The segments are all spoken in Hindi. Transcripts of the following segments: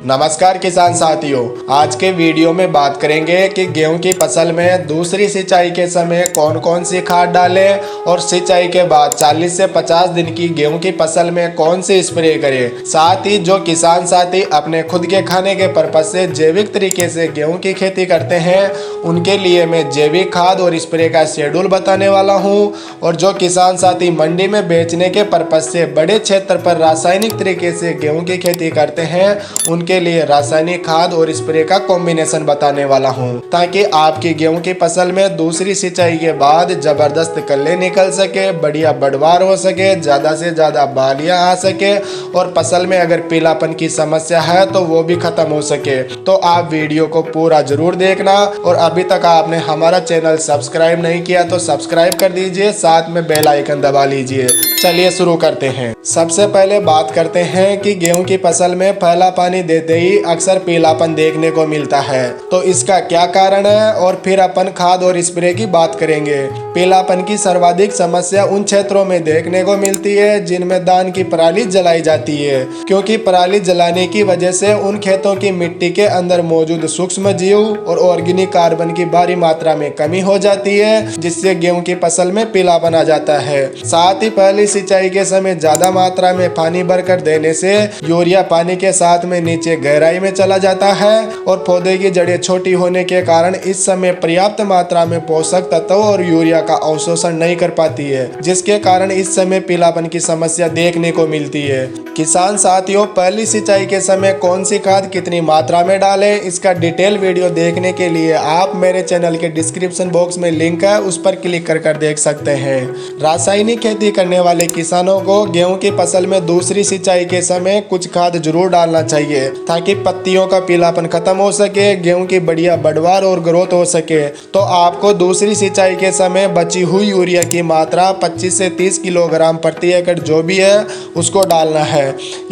नमस्कार किसान साथियों, आज के वीडियो में बात करेंगे कि गेहूं की फसल में दूसरी सिंचाई के समय कौन कौन सी खाद डालें और सिंचाई के बाद 40 से 50 दिन की गेहूं की फसल में कौन सी स्प्रे करें। साथ ही जो किसान साथी अपने खुद के खाने के पर्पज से जैविक तरीके से गेहूं की खेती करते हैं उनके लिए मैं जैविक खाद और स्प्रे का शेड्यूल बताने वाला हूं। और जो किसान साथी मंडी में बेचने के पर्पज से बड़े क्षेत्र पर रासायनिक तरीके से गेहूं की खेती करते हैं उनके लिए रासायनिक खाद और स्प्रे का कॉम्बिनेशन बताने वाला हूं, ताकि आपकी गेहूं की फसल में दूसरी सिंचाई के बाद जबरदस्त कल्ले निकल सके, बढ़िया बढ़वार हो सके, ज्यादा से ज्यादा बालियां आ सके और फसल में अगर पीलापन की समस्या है तो वो भी खत्म हो सके। तो आप वीडियो को पूरा जरूर देखना और अभी तक आपने हमारा चैनल सब्सक्राइब नहीं किया तो सब्सक्राइब कर दीजिए, साथ में बेल आइकन दबा लीजिए। चलिए शुरू करते हैं। सबसे पहले बात करते हैं कि गेहूं की फसल में पहला पानी देते ही अक्सर पीलापन देखने को मिलता है, तो इसका क्या कारण है और फिर अपन खाद और स्प्रे की बात करेंगे। पीलापन की सर्वाधिक समस्या उन क्षेत्रों में देखने को मिलती है जिनमें धान की पराली जलाई जाती है, क्योंकि पराली जलाने की वजह से उन खेतों की मिट्टी के अंदर मौजूद सूक्ष्म जीव और ऑर्गेनिक कार्बन की भारी मात्रा में कमी हो जाती है, जिससे गेहूं की फसल में पीलापन आ जाता है। साथ ही पहली सिंचाई के समय ज्यादा मात्रा में पानी भरकर देने से यूरिया पानी के साथ में नीचे गहराई में चला जाता है और पौधे की जड़ें छोटी होने के कारण इस समय पर्याप्त मात्रा में पोषक तत्व और यूरिया का अवशोषण नहीं कर पाती है, जिसके कारण इस समय पीलापन की समस्या देखने को मिलती है। किसान साथियों, पहली सिंचाई के समय कौन सी खाद कितनी मात्रा में डालें, इसका डिटेल वीडियो देखने के लिए आप मेरे चैनल के डिस्क्रिप्शन बॉक्स में लिंक है, उस पर क्लिक कर देख सकते हैं। रासायनिक खेती करने वाले किसानों को गेहूं की फसल में दूसरी सिंचाई के समय कुछ खाद जरूर डालना चाहिए, ताकि पत्तियों का पीलापन खत्म हो सके, गेहूं की बढ़िया बढ़वार और ग्रोथ हो सके। तो आपको दूसरी सिंचाई के समय बची हुई यूरिया की मात्रा 25 से 30 किलोग्राम प्रति एकड़ जो भी है उसको डालना है।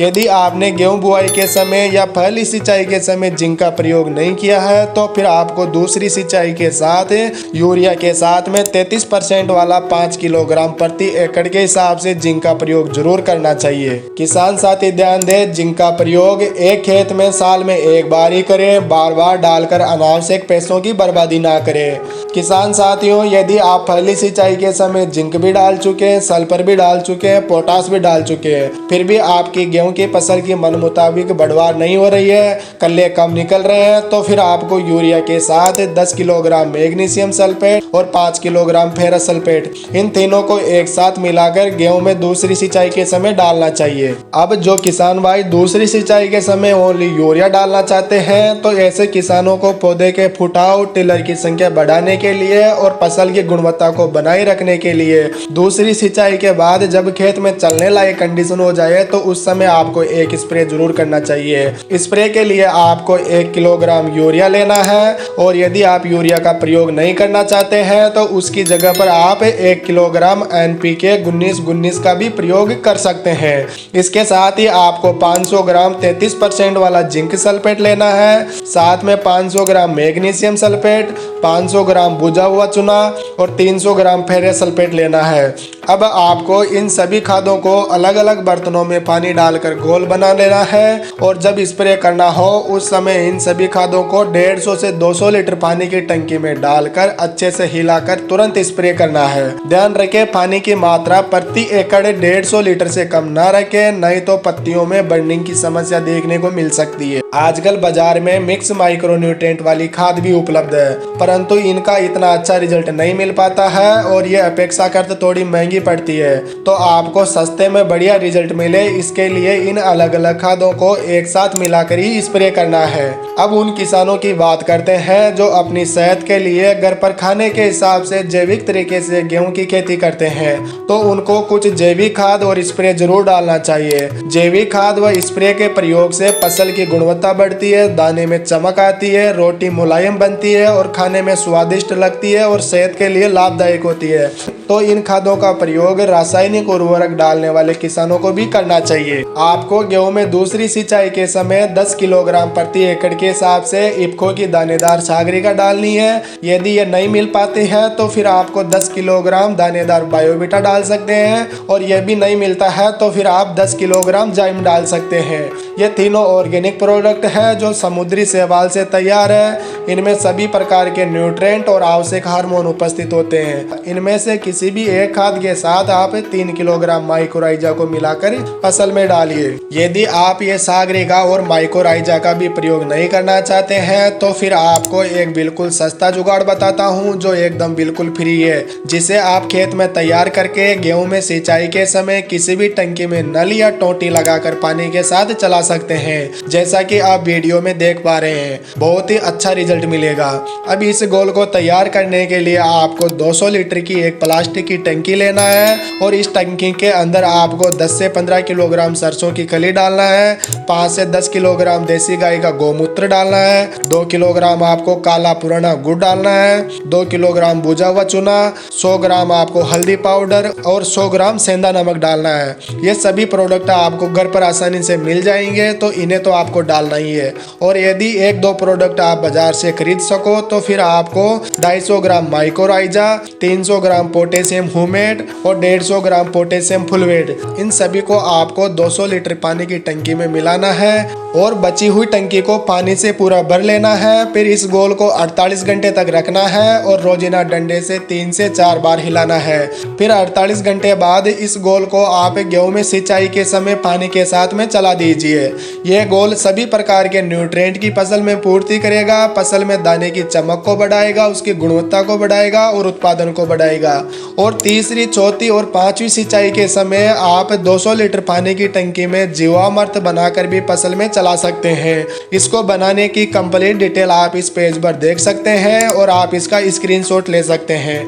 यदि आपने गेहूं बुआई के समय या पहली सिंचाई के समय जिंक का प्रयोग नहीं किया है तो फिर आपको दूसरी सिंचाई के साथ यूरिया के साथ में 33% वाला 5 किलोग्राम प्रति एकड़ के हिसाब से जिंक का प्रयोग जरूर करना चाहिए। किसान साथी ध्यान दें, जिंक का प्रयोग एक खेत में साल में एक बार ही करें, बार बार डालकर अनावश्यक पैसों की बर्बादी ना करें। किसान साथियों, यदि आप पहली सिंचाई के समय जिंक भी डाल चुके हैं, सल्फर भी डाल चुके हैं, पोटास भी डाल चुके हैं, फिर भी आपकी गेहूं की फसल की मन मुताबिक बढ़वार नहीं हो रही है, कल्ले कम निकल रहे हैं, तो फिर आपको यूरिया के साथ 10 किलोग्राम मैग्नीशियम सल्फेट और 5 किलोग्राम फेरस सल्फेट, इन तीनों को एक साथ मिलाकर गेहूं में दूसरी सिंचाई के समय डालना चाहिए। अब जो किसान भाई दूसरी सिंचाई के समय ओनली यूरिया डालना चाहते हैं तो ऐसे किसानों को पौधे के फुटाव, टिलर की संख्या बढ़ाने के लिए और फसल की गुणवत्ता को बनाए रखने के लिए दूसरी सिंचाई के बाद जब खेत में चलने लायक कंडीशन हो जाए तो उस समय आपको एक स्प्रे जरूर करना चाहिए। स्प्रे के लिए आपको 1 किलोग्राम यूरिया लेना है और यदि आप यूरिया का प्रयोग नहीं करना चाहते हैं तो उसकी जगह पर आप 1 किलोग्राम NPK 19-19 का भी प्रयोग कर सकते हैं। इसके साथ ही आपको 500 ग्राम 33% वाला जिंक सल्फेट लेना है, साथ में 500 ग्राम मैग्नीशियम सल्फेट, 500 ग्राम बुझा हुआ चूना और 300 ग्राम फेरस सल्फेट लेना है। अब आपको इन सभी खादों को अलग अलग बर्तनों में पानी डालकर घोल बना लेना है और जब स्प्रे करना हो उस समय इन सभी खादों को 150 से 200 लीटर पानी की टंकी में डालकर अच्छे से हिलाकर तुरंत स्प्रे करना है। ध्यान रखें, पानी की मात्रा प्रति एकड़ 150 लीटर से कम ना रखें, नहीं तो पत्तियों में बर्निंग की समस्या देखने को मिल सकती है। आजकल बाजार में मिक्स माइक्रोन्यूट्रिएंट वाली खाद भी उपलब्ध है, परंतु इनका इतना अच्छा रिजल्ट नहीं मिल पाता है और ये अपेक्षाकृत थोड़ी महंगी पड़ती है। तो आपको सस्ते में बढ़िया रिजल्ट मिले इसके लिए इन अलग अलग खादों को एक साथ मिलाकर ही स्प्रे करना है। अब उन किसानों की बात करते हैं जो अपनी सेहत के लिए घर पर खाने के हिसाब से जैविक तरीके से गेहूं की खेती करते हैं, तो उनको कुछ जैविक खाद और स्प्रे जरूर डालना चाहिए। जैविक खाद व स्प्रे के प्रयोग से फसल की गुणवत्ता बढ़ती है, दाने में चमक आती है, रोटी मुलायम बनती है और खाने में स्वादिष्ट लगती है और सेहत के लिए लाभदायक होती है। तो इन खादों का प्रयोग रासायनिक उर्वरक डालने वाले किसानों को भी करना चाहिए। आपको गेहूं में दूसरी सिंचाई के समय 10 किलोग्राम प्रति एकड़ के हिसाब से इफ्को की दानेदार सागरिका डालनी है। यदि ये नहीं मिल पाती है तो फिर आपको 10 किलोग्राम दानेदार बायोबिटा डाल सकते हैं और यह भी नहीं मिलता है तो फिर आप 10 किलोग्राम जाइम डाल सकते हैं। ये तीनों ऑर्गेनिक प्रोडक्ट है जो समुद्री शैवाल से तैयार है। इनमें सभी प्रकार के न्यूट्रिएंट और आवश्यक हार्मोन उपस्थित होते हैं। इनमें से किसी भी एक खाद के साथ आप 3 किलोग्राम माइकोराइजा को मिलाकर फसल में डालिए। यदि आप ये सागरिका और माइकोराइजा का भी प्रयोग नहीं करना चाहते हैं तो फिर आपको एक बिल्कुल सस्ता जुगाड़ बताता हूँ जो एकदम बिल्कुल फ्री है, जिसे आप खेत में तैयार करके गेहूं में सिंचाई के समय किसी भी टंकी में नल या टोटी लगाकर पानी के साथ चला सकते हैं। जैसा कि आप वीडियो में देख पा रहे हैं, बहुत ही अच्छा रिजल्ट मिलेगा। अब इस घोल को तैयार करने के लिए आपको 200 लीटर की एक प्लास्टिक की टंकी लेना है और इस टंकी के अंदर आपको 10 से 15 किलोग्राम सरसों की खली डालना है, 5 से 10 किलोग्राम देसी गाय का गोमूत्र डालना है, 2 किलोग्राम आपको काला पुराना गुड़ डालना है, 2 किलोग्राम भुजा हुआ चूना, 100 ग्राम आपको हल्दी पाउडर और 100 ग्राम सेंधा नमक डालना है। ये सभी प्रोडक्ट आपको घर पर आसानी से मिल जाएंगे तो इन्हें तो आपको डालना ही है। और यदि 1-2 प्रोडक्ट आप बाजार से खरीद सको तो फिर आपको 250 ग्राम माइकोराइजा, 300 ग्राम पोटेशियम ह्यूमेट और 150 ग्राम पोटेशियम फुलवेट, इन सभी को आपको 200 लीटर पानी की टंकी में मिलाना है और बची हुई टंकी को पानी से पूरा भर लेना है। फिर इस घोल को 48 घंटे तक रखना है और रोजाना डंडे से 3 से 4 बार हिलाना है। फिर 48 घंटे बाद इस घोल को आप गेहूं में सिंचाई के समय पानी के साथ में चला दीजिए। यह घोल सभी प्रकार के न्यूट्रिएंट की फसल में पूर्ति करेगा, फसल में दाने की चमक को बढ़ाएगा, उसकी गुणवत्ता को बढ़ाएगा और उत्पादन को बढ़ाएगा। और तीसरी, चौथी और पांचवी सिंचाई के समय आप 200 लीटर पानी की टंकी में जीवामृत बनाकर भी फसल में चला सकते हैं। इसको बनाने की कंप्लीट डिटेल आप इस पेज पर देख सकते हैं और आप इसका स्क्रीनशॉट ले सकते हैं।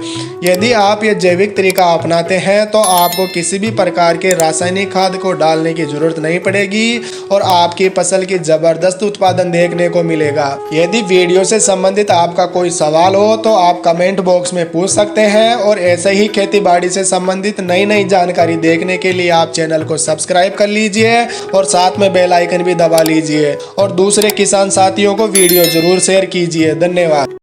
यदि आप ये जैविक तरीका अपनाते हैं तो आपको किसी भी प्रकार के रासायनिक खाद को डालने की जरूरत नहीं पड़ेगी और आपकी फसल की जबरदस्त उत्पादन देखने को मिलेगा। यदि वीडियो से संबंधित आपका कोई सवाल हो तो आप कमेंट बॉक्स में पूछ सकते हैं और ऐसे ही खेती बाड़ी से संबंधित नई नई जानकारी देखने के लिए आप चैनल को सब्सक्राइब कर लीजिए और साथ में बेल आइकन भी दबा लीजिए और दूसरे किसान साथियों को वीडियो जरूर शेयर कीजिए। धन्यवाद।